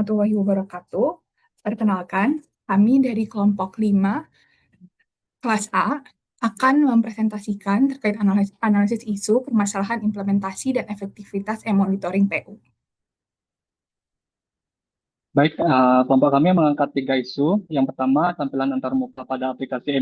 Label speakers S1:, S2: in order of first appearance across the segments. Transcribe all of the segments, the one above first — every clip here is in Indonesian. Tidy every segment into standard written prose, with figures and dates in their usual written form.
S1: warahmatullahi wabarakatuh. Perkenalkan, kami dari kelompok 5 kelas A akan mempresentasikan terkait analisis isu permasalahan implementasi dan efektivitas e-monitoring PU.
S2: Baik, kelompok kami mengangkat 3 isu. Yang pertama, tampilan antarmuka pada aplikasi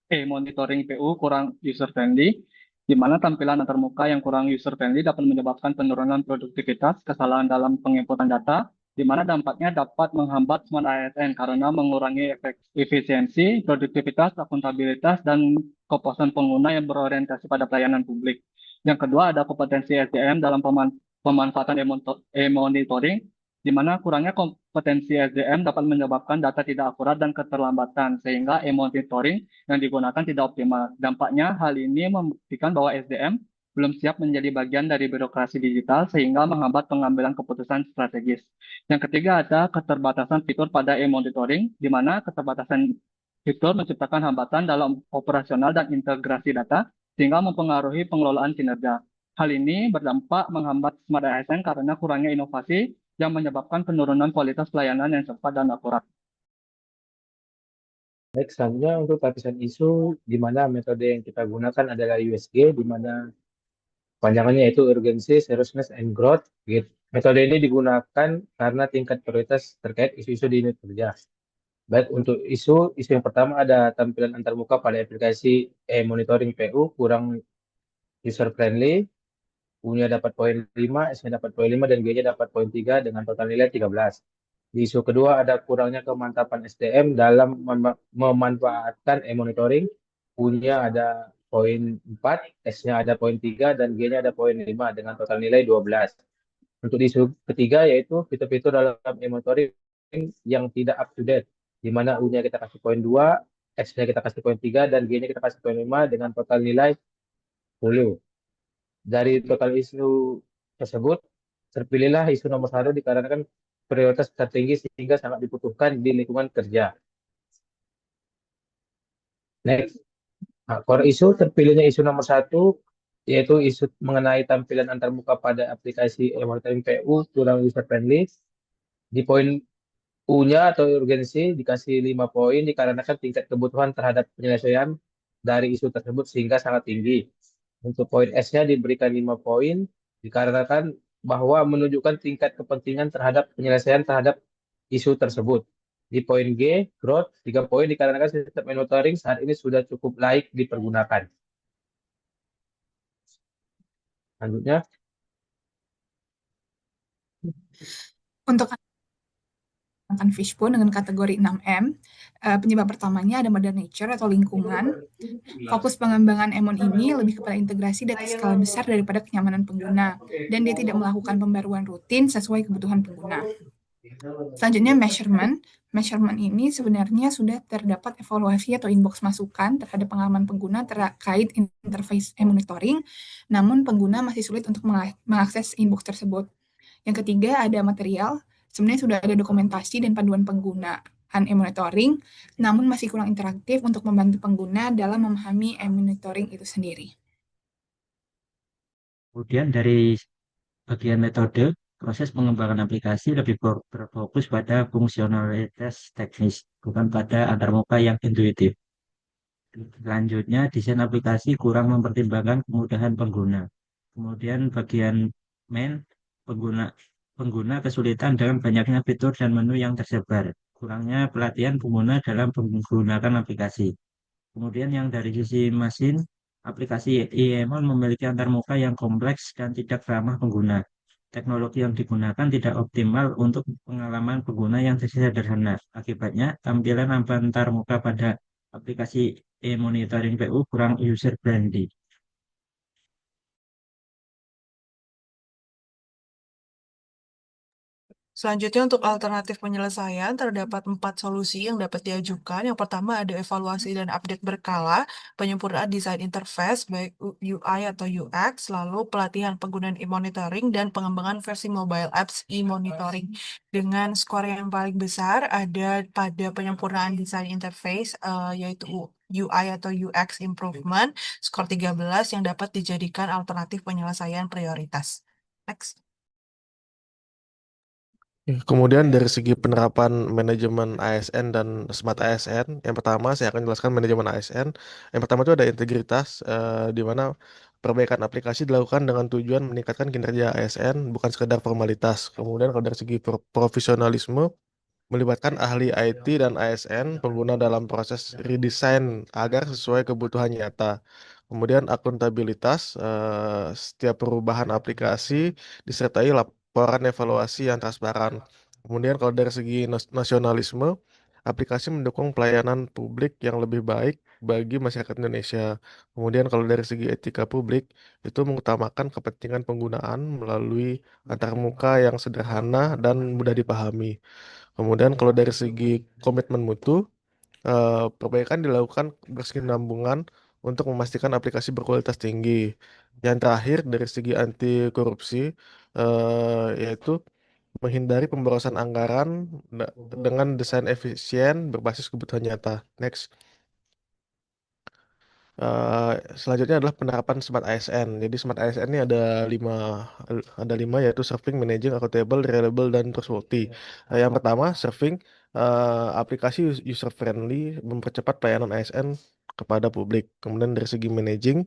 S2: e-monitoring PU kurang user-friendly, di mana tampilan antarmuka yang kurang user-friendly dapat menyebabkan penurunan produktivitas, kesalahan dalam penginputan data, di mana dampaknya dapat menghambat Smart ASN karena mengurangi efisiensi, produktivitas, akuntabilitas, dan kepuasan pengguna yang berorientasi pada pelayanan publik. Yang kedua, ada kompetensi SDM dalam pemanfaatan e-monitoring, di mana kurangnya kompetensi SDM dapat menyebabkan data tidak akurat dan keterlambatan, sehingga e-monitoring yang digunakan tidak optimal. Dampaknya, hal ini membuktikan bahwa SDM belum siap menjadi bagian dari birokrasi digital, sehingga menghambat pengambilan keputusan strategis. Yang ketiga, ada keterbatasan fitur pada e-monitoring, di mana keterbatasan fitur menciptakan hambatan dalam operasional dan integrasi data, sehingga mempengaruhi pengelolaan kinerja. Hal ini berdampak menghambat Smart ASN karena kurangnya inovasi yang menyebabkan penurunan kualitas pelayanan yang cepat dan akurat.
S3: Baik, selanjutnya untuk lapisan isu, di mana metode yang kita gunakan adalah USG, di mana panjangannya yaitu Urgency, Seriousness, and Growth. Metode ini digunakan karena tingkat prioritas terkait isu-isu di unit kerja. Baik, untuk isu yang pertama ada tampilan antarmuka pada aplikasi e-monitoring PU kurang user-friendly, U-nya dapat poin 5, S-nya dapat poin 5, dan G-nya dapat poin 3 dengan total nilai 13. Di isu kedua ada kurangnya kemantapan SDM dalam memanfaatkan e-monitoring. U-nya ada poin 4, S-nya ada poin 3, dan G-nya ada poin 5 dengan total nilai 12. Untuk isu ketiga yaitu fitur-fitur dalam e-monitoring yang tidak up to date, di mana U-nya kita kasih poin 2, S-nya kita kasih poin 3, dan G-nya kita kasih poin 5 dengan total nilai 10. Dari total isu tersebut, terpilihlah isu nomor 1 dikarenakan prioritas tertinggi sehingga sangat dibutuhkan di lingkungan kerja. Next, core isu terpilihnya isu nomor 1 yaitu isu mengenai tampilan antarmuka pada aplikasi e-monitoring PU kurang user friendly. Di poin U-nya atau urgensi dikasih 5 poin dikarenakan tingkat kebutuhan terhadap penyelesaian dari isu tersebut sehingga sangat tinggi. Untuk poin S-nya diberikan 5 poin dikarenakan bahwa menunjukkan tingkat kepentingan terhadap penyelesaian terhadap isu tersebut. Di poin G, growth, 3 poin dikarenakan sistem monitoring saat ini sudah cukup layak dipergunakan. Selanjutnya,
S1: Untuk menggunakan Fishbone dengan kategori 6M, penyebab pertamanya ada Mother Nature atau lingkungan. Fokus pengembangan Emon ini lebih kepada integrasi data skala besar daripada kenyamanan pengguna, dan dia tidak melakukan pembaruan rutin sesuai kebutuhan pengguna. Selanjutnya measurement. Measurement ini sebenarnya sudah terdapat evaluasi atau inbox masukan terhadap pengalaman pengguna terkait interface e-monitoring, namun pengguna masih sulit untuk mengakses inbox tersebut. Yang ketiga ada material. Sebenarnya sudah ada dokumentasi dan panduan penggunaan e-monitoring, namun masih kurang interaktif untuk membantu pengguna dalam memahami e-monitoring itu sendiri.
S4: Kemudian dari bagian metode, proses pengembangan aplikasi lebih berfokus pada fungsionalitas teknis, bukan pada antarmuka yang intuitif. Selanjutnya, desain aplikasi kurang mempertimbangkan kemudahan pengguna. Kemudian bagian main, pengguna kesulitan dengan banyaknya fitur dan menu yang tersebar. Kurangnya pelatihan pengguna dalam menggunakan aplikasi. Kemudian yang dari sisi mesin, aplikasi IEMON memiliki antarmuka yang kompleks dan tidak ramah pengguna. Teknologi yang digunakan tidak optimal untuk pengalaman pengguna yang sederhana. Akibatnya, tampilan antarmuka pada aplikasi e-monitoring PU kurang user friendly.
S5: Selanjutnya untuk alternatif penyelesaian terdapat 4 solusi yang dapat diajukan. Yang pertama ada evaluasi dan update berkala, penyempurnaan desain interface baik UI atau UX, lalu pelatihan penggunaan e-monitoring dan pengembangan versi mobile apps e-monitoring. Dengan skor yang paling besar ada pada penyempurnaan desain interface yaitu UI atau UX improvement, skor 13 yang dapat dijadikan alternatif penyelesaian prioritas. Next.
S6: Kemudian dari segi penerapan manajemen ASN dan smart ASN, yang pertama saya akan jelaskan manajemen ASN. Yang pertama itu ada integritas, di mana perbaikan aplikasi dilakukan dengan tujuan meningkatkan kinerja ASN, bukan sekedar formalitas. Kemudian kalau dari segi profesionalisme, melibatkan ahli IT dan ASN pengguna dalam proses redesign agar sesuai kebutuhan nyata. Kemudian akuntabilitas, setiap perubahan aplikasi disertai laporan evaluasi yang transparan. Kemudian kalau dari segi nasionalisme, aplikasi mendukung pelayanan publik yang lebih baik bagi masyarakat Indonesia. Kemudian kalau dari segi etika publik, itu mengutamakan kepentingan penggunaan melalui antarmuka yang sederhana dan mudah dipahami. Kemudian kalau dari segi komitmen mutu, perbaikan dilakukan berkesinambungan untuk memastikan aplikasi berkualitas tinggi. Yang terakhir dari segi anti korupsi, yaitu menghindari pemborosan anggaran dengan desain efisien berbasis kebutuhan nyata. Next. Selanjutnya adalah penerapan Smart ASN. Jadi Smart ASN ini ada lima yaitu serving, managing, accountable, reliable, dan trustworthy. Yang pertama serving, aplikasi user friendly mempercepat pelayanan ASN kepada publik. Kemudian dari segi managing,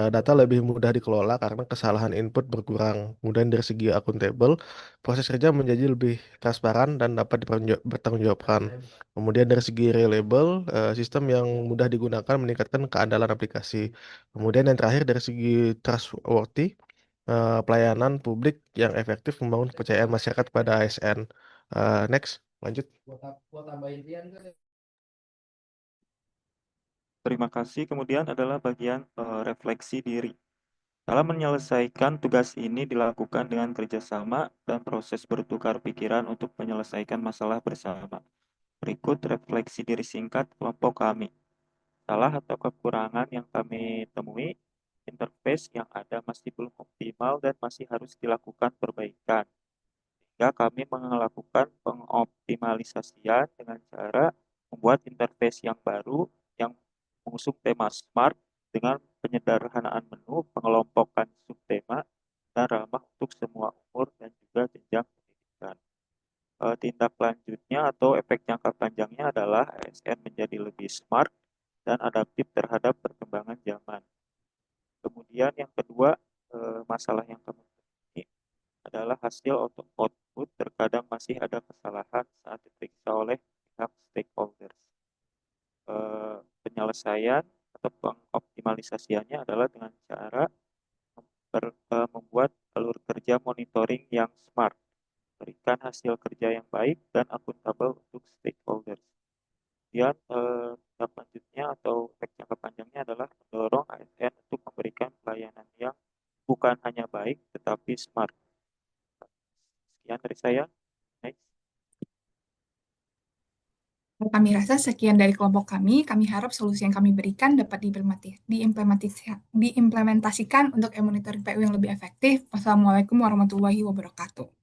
S6: data lebih mudah dikelola karena kesalahan input berkurang. Kemudian dari segi accountable, proses kerja menjadi lebih transparan dan dapat bertanggungjawabkan. Kemudian dari segi reliable, sistem yang mudah digunakan meningkatkan keandalan aplikasi. Kemudian yang terakhir dari segi trustworthy, pelayanan publik yang efektif membangun kepercayaan masyarakat pada ASN. Next, lanjut.
S7: Terima kasih. Kemudian adalah bagian refleksi diri. Dalam menyelesaikan tugas ini dilakukan dengan kerjasama dan proses bertukar pikiran untuk menyelesaikan masalah bersama. Berikut refleksi diri singkat kelompok kami. Salah atau kekurangan yang kami temui, interface yang ada masih belum optimal dan masih harus dilakukan perbaikan. Sehingga kami melakukan pengoptimalisasian dengan cara membuat interface yang baru yang mengusung tema smart dengan penyederhanaan menu, pengelompokan subtema, dan ramah untuk semua umur dan juga jenjang pendidikan. Tindak lanjutnya atau efek jangka panjangnya adalah ASN menjadi lebih smart dan adaptif terhadap perkembangan zaman. Kemudian yang kedua, masalah yang kami temui adalah hasil output terkadang masih ada kesalahan saat diperiksa oleh pihak stakeholders. Penyelesaian atau pengoptimalisasiannya adalah dengan cara membuat alur kerja monitoring yang smart, berikan hasil kerja yang baik dan akuntabel untuk stakeholders. Kemudian selanjutnya atau efek jangka panjangnya adalah mendorong ASN untuk memberikan pelayanan yang bukan hanya baik tetapi smart. Sekian dari saya. Next.
S1: Kami rasa sekian dari kelompok kami. Kami harap solusi yang kami berikan dapat diimplementasikan untuk monitoring PU yang lebih efektif. Wassalamualaikum warahmatullahi wabarakatuh.